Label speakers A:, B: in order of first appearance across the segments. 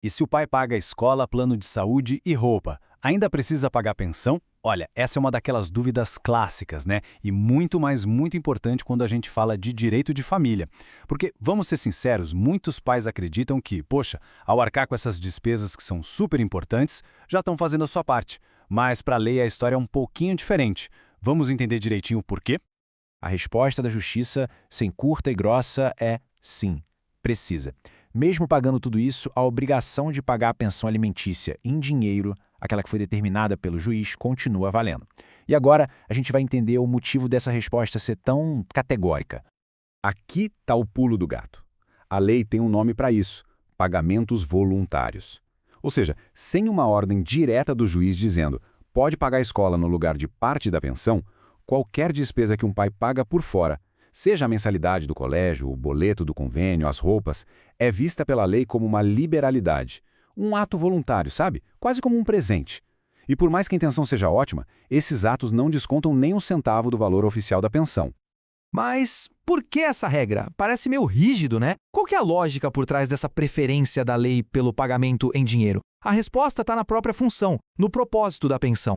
A: E se o pai paga a escola, plano de saúde e roupa, ainda precisa pagar pensão? Olha, essa é uma daquelas dúvidas clássicas, né? E muito, mas muito importante quando a gente fala de direito de família. Porque, vamos ser sinceros, muitos pais acreditam que, poxa, ao arcar com essas despesas que são super importantes, já estão fazendo a sua parte. Mas para a lei a história é um pouquinho diferente. Vamos entender direitinho o porquê?
B: A resposta da justiça, sem curta e grossa, é sim, precisa. Mesmo pagando tudo isso, a obrigação de pagar a pensão alimentícia em dinheiro, aquela que foi determinada pelo juiz, continua valendo. E agora a gente vai entender o motivo dessa resposta ser tão categórica.
C: Aqui está o pulo do gato. A lei tem um nome para isso: pagamentos voluntários. Ou seja, sem uma ordem direta do juiz dizendo pode pagar a escola no lugar de parte da pensão, qualquer despesa que um pai paga por fora, seja a mensalidade do colégio, o boleto do convênio, as roupas, é vista pela lei como uma liberalidade. Um ato voluntário, sabe? Quase como um presente. E por mais que a intenção seja ótima, esses atos não descontam nem um centavo do valor oficial da pensão.
D: Mas por que essa regra? Parece meio rígido, né? Qual que é a lógica por trás dessa preferência da lei pelo pagamento em dinheiro? A resposta está na própria função, no propósito da pensão.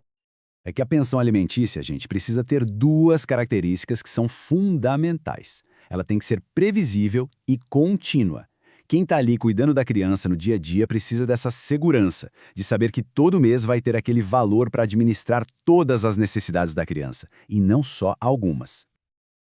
E: É que a pensão alimentícia, gente, precisa ter duas características que são fundamentais. Ela tem que ser previsível e contínua. Quem está ali cuidando da criança no dia a dia precisa dessa segurança, de saber que todo mês vai ter aquele valor para administrar todas as necessidades da criança, e não só algumas.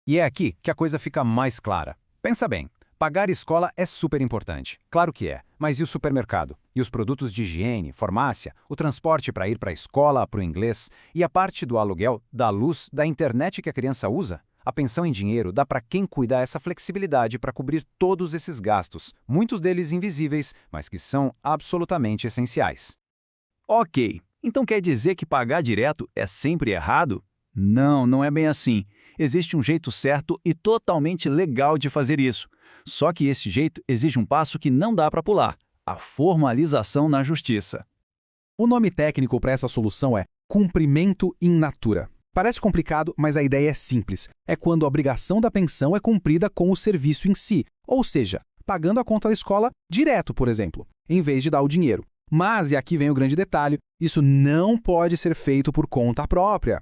A: E é aqui que a coisa fica mais clara. Pensa bem, pagar escola é super importante. Claro que é, mas e o supermercado? E os produtos de higiene, farmácia, o transporte para ir para a escola, para o inglês, e a parte do aluguel, da luz, da internet que a criança usa? A pensão em dinheiro dá para quem cuida essa flexibilidade para cobrir todos esses gastos, muitos deles invisíveis, mas que são absolutamente essenciais.
F: Ok, então quer dizer que pagar direto é sempre errado?
E: Não, não é bem assim.
F: Existe um jeito certo e totalmente legal de fazer isso. Só que esse jeito exige um passo que não dá para pular: a formalização na justiça.
D: O nome técnico para essa solução é cumprimento in natura. Parece complicado, mas a ideia é simples. É quando a obrigação da pensão é cumprida com o serviço em si, ou seja, pagando a conta da escola direto, por exemplo, em vez de dar o dinheiro. Mas, e aqui vem o grande detalhe, isso não pode ser feito por conta própria.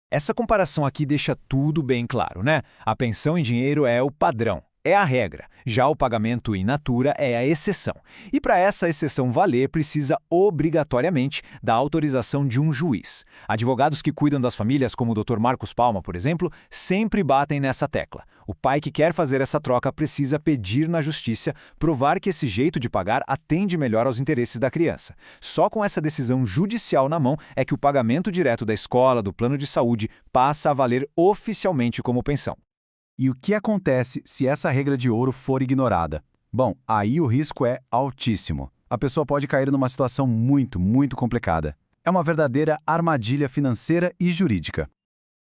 B: Essa comparação aqui deixa tudo bem claro, né? A pensão em dinheiro é o padrão, é a regra. Já o pagamento in natura é a exceção. E para essa exceção valer, precisa obrigatoriamente da autorização de um juiz. Advogados que cuidam das famílias, como o Dr. Marcos Palma, por exemplo, sempre batem nessa tecla. O pai que quer fazer essa troca precisa pedir na justiça, provar que esse jeito de pagar atende melhor aos interesses da criança. Só com essa decisão judicial na mão é que o pagamento direto da escola, do plano de saúde, passa a valer oficialmente como pensão.
E: E o que acontece se essa regra de ouro for ignorada? Bom, aí o risco é altíssimo. A pessoa pode cair numa situação muito, muito complicada. É uma verdadeira armadilha financeira e jurídica.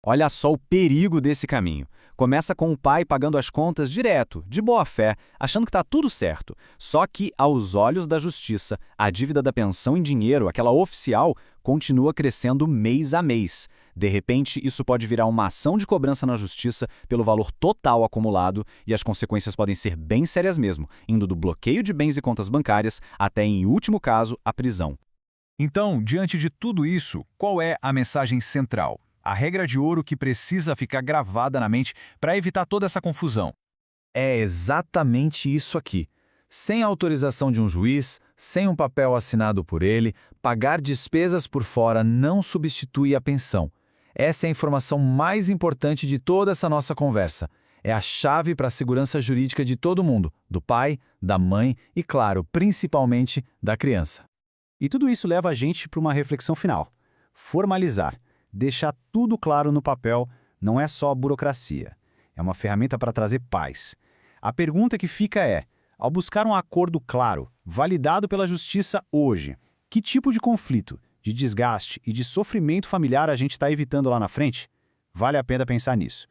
A: Olha só o perigo desse caminho. Começa com o pai pagando as contas direto, de boa fé, achando que está tudo certo. Só que, aos olhos da justiça, a dívida da pensão em dinheiro, aquela oficial, continua crescendo mês a mês. De repente, isso pode virar uma ação de cobrança na justiça pelo valor total acumulado, e as consequências podem ser bem sérias mesmo, indo do bloqueio de bens e contas bancárias até, em último caso, a prisão.
G: Então, diante de tudo isso, qual é a mensagem central? A regra de ouro que precisa ficar gravada na mente para evitar toda essa confusão.
E: É exatamente isso aqui. Sem a autorização de um juiz, sem um papel assinado por ele, pagar despesas por fora não substitui a pensão. Essa é a informação mais importante de toda essa nossa conversa. É a chave para a segurança jurídica de todo mundo, do pai, da mãe e, claro, principalmente da criança.
A: E tudo isso leva a gente para uma reflexão final. Formalizar. Deixar tudo claro no papel não é só burocracia. É uma ferramenta para trazer paz. A pergunta que fica é, ao buscar um acordo claro, validado pela justiça hoje, que tipo de conflito, de desgaste e de sofrimento familiar a gente está evitando lá na frente? Vale a pena pensar nisso.